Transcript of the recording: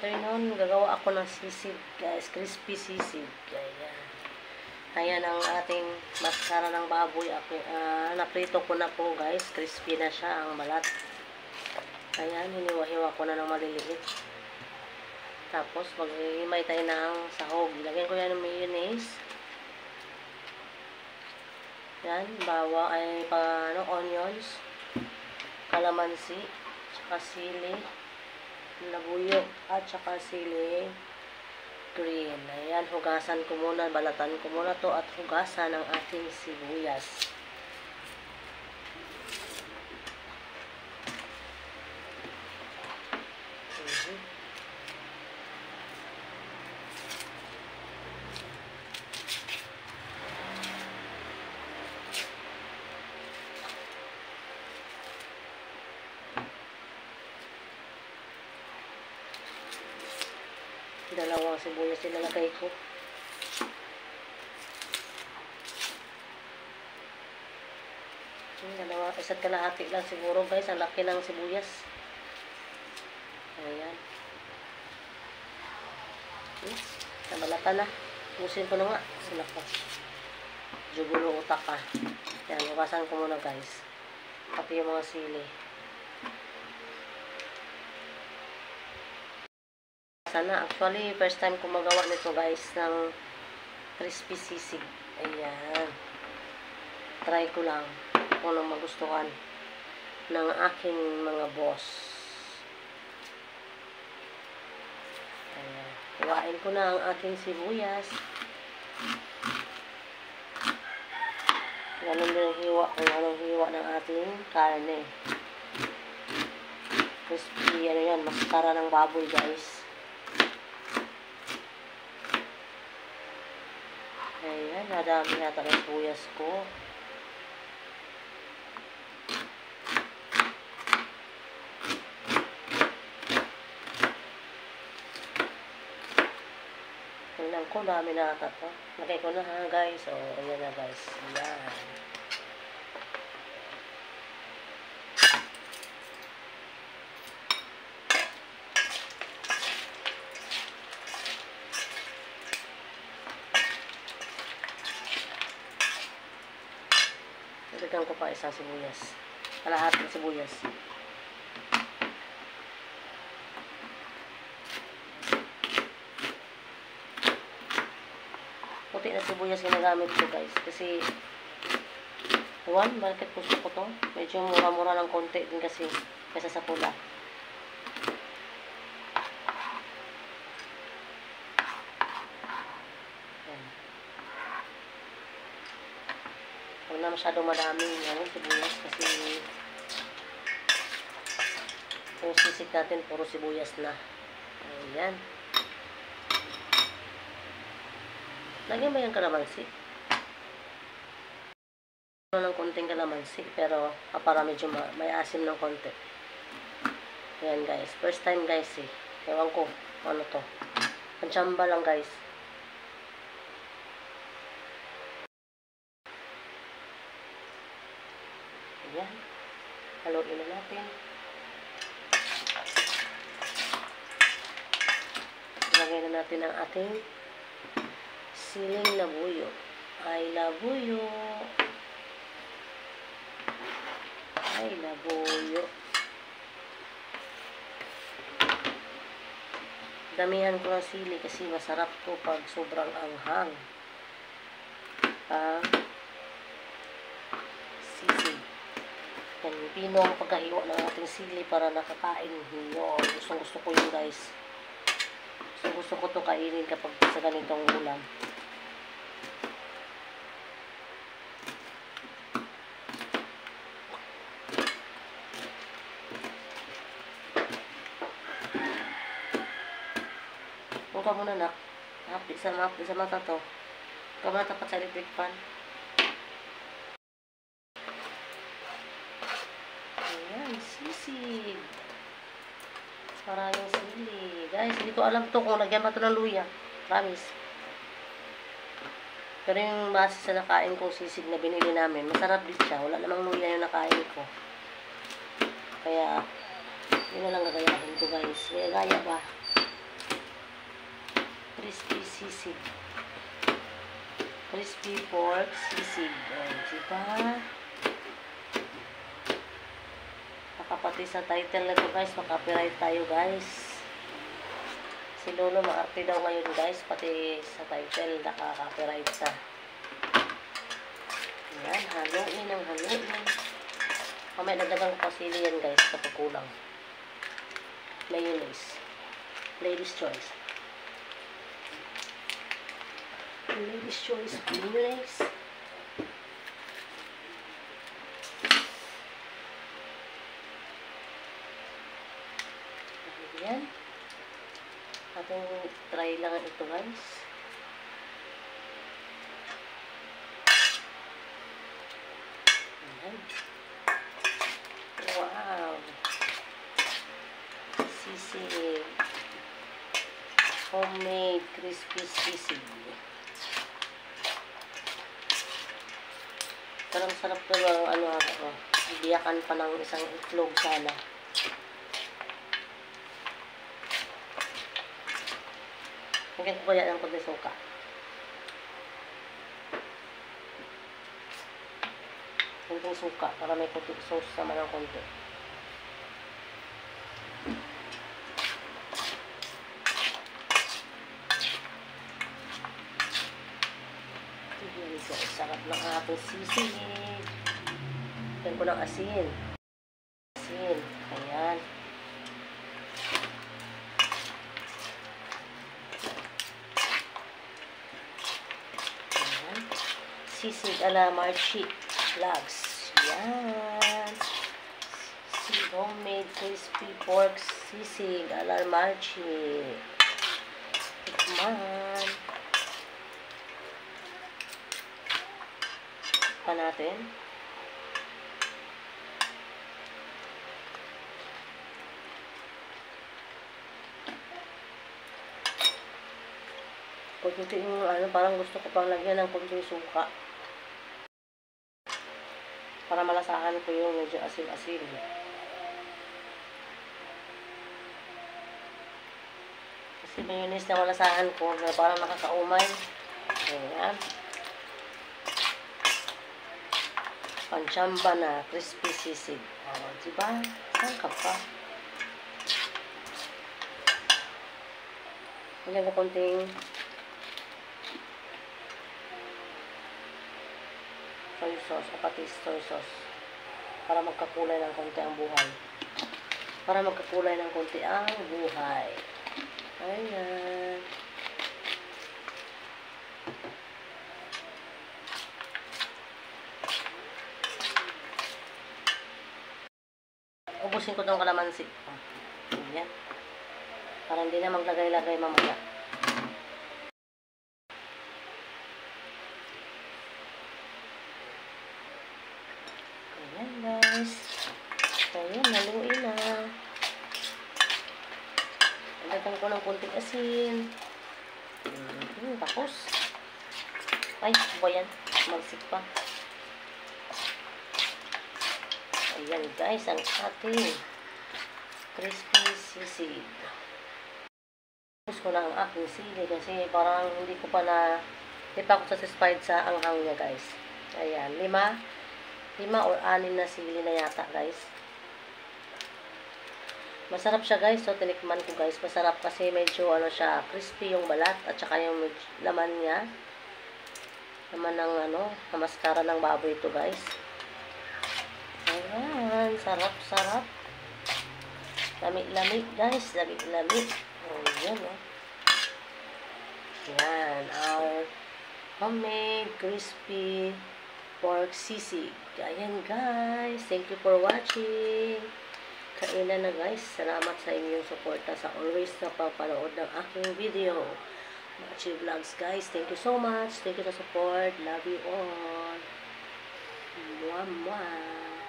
Noon, gagawa ako ng sisig, guys. Crispy sisig. Ayan. Ayan ang ating maskara ng baboy. Naprito ko na po, guys. Crispy na siya ang balat. Ayan, hiniwa-hiwa ko na ng maliliit. Tapos, maghihimay tayo ng sahog. Ilagyan ko yan ng mayonnaise. Yan, onions, kalamansi, tsaka sili, labuyo, at tsaka sili green. Ayan, hugasan ko muna, balatan ko muna to at hugasan ang ating sibuyas. Dalawang sibuyas nilalagay ko. Isa't kalahati lang siguro, guys. Ang laki ng sibuyas. Ayan. Nabalatan na. Pusin ko na nga. Sila ko. Jugulo utak ka. Yan. Hugasan ko muna, guys. Pati yung mga sili. Sana. Actually, first time ko magawa nito, guys, ng crispy sisig. Ayan. Try ko lang kung anong magustuhan ng aking mga boss. Ayan. Hiwain ko na ang aking sibuyas. Ganun din ang hiwa ng ating karne. Crispy, yan, maskara ng baboy, guys. Ayan, nadami yata ng sibuyas ko. Tingnan ko, dami na ata to. Lagay ko na ha, guys. O, ayan na, guys. Ayan. Lagyan ko pa isang sibuyas. Kalahati ng sibuyas. Puti na sibuyas ginagamit ko, guys. Kasi, bakit gusto ko to? Medyo mura-mura ng konti din kasi kaysa sa pula. Huwag na masyadong madaming sibuyas kasi yung sisig natin puro sibuyas na. Ayan. Lagyan ba yung kalamansi? Ng konting kalamansi pero para medyo may asim ng konti. Ayan, guys. First time, guys, eh. Ewan ko ano to. Panchamba lang, guys. Ayan. Haluin na natin. Lagyan na natin ang ating siling labuyo. Ay, labuyo. Ay, labuyo. Damihan ko ng sili kasi masarap to pag sobrang anghang. Sisig. Yan, pino ang pagkahiwa ng ating sili para nakakain. Yun, gusto ko yun, guys. Gusto ko to kainin kapag sa ganitong ulam. Huwag ka muna, nak. Hapit sa mata to. Huwag ka muna tapat sa electric fan. Ayan, sisig. Maraming sili. Guys, hindi ko alam to kung lagyan ba to ng luya. Promise. Pero yung base sa nakain kong sisig na binili namin, masarap din siya. Wala namang luya yung nakain ko. Kaya, yun na lang gagayahin ko, guys. Gaya ba? crispy sisig. Crispy pork sisig. O, diba? Nakapati sa title na ito guys, makapiright tayo guys. Si Lolo maarte daw ngayon guys, pati sa title nakaka-copyright sa. Ayan, haluin ang haluin. Mamaya nagdagang pasili yan guys kapag kulang. Mayonnaise. Ladies choice. Ladies choice mayonnaise. Ayan. Ating try lang ito guys. Ayan. Wow. Sisig. Homemade crispy sisig. Parang sarap to ano ako. Biyakan pa ng isang itlog sana. Hanggang ko kaya ng konti suka. Konting suka para may konti sauce sama ng konti. Sarap ng ating sisig. Lagyan ko ng asin. Asin. Ayan. Ayan. Sisig ala Marchi Vlogs. Ayan. Homemade crispy pork sisig ala Marchi. Tikman. Pa natin. Kunti yung parang gusto ko pang lagyan ng kunting suka. Para malasahan ko yung medyo asin-asin. Kasi mayonnaise na malasahan ko na parang nakakaumay. Ayan. Panchamba na crispy sisig. O, diba? Saan ka pa? Lagyan ko konting soy sauce o pati soy sauce para magkakulay ng konti ang buhay. Para magkakulay ng konti ang buhay. Ayan. Ubusin ko itong kalamansi. Ayan. Para hindi na maglagay-lagay mamaya. Ayan guys. Ayan, naluin na. Lagyan ko ng kunting asin. Tapos. Ay, ba yan? Magsik pa. Ayan guys, ang ating crispy sisig. Tapos ko na ang aking sili kasi parang hindi pa ako satisfied sa anghang niya guys. Ayan, 5 or 6 na sili na yata guys. Masarap siya guys, so tinikman ko guys. Masarap kasi medyo siya, crispy yung balat at saka yung laman niya. Laman ng namaskara ng baboy ito guys. Ayan, sarap-sarap. Lamig-lamig guys, lamig-lamig. Oh, yan Yan, our homemade crispy pork sisig. Ayan guys, thank you for watching. Kainan na guys, salamat sa inyong suporta sa always na papanood ng aking video. Marchi Vlogs guys, thank you so much. Thank you sa support. Love you all. Mwah mwah.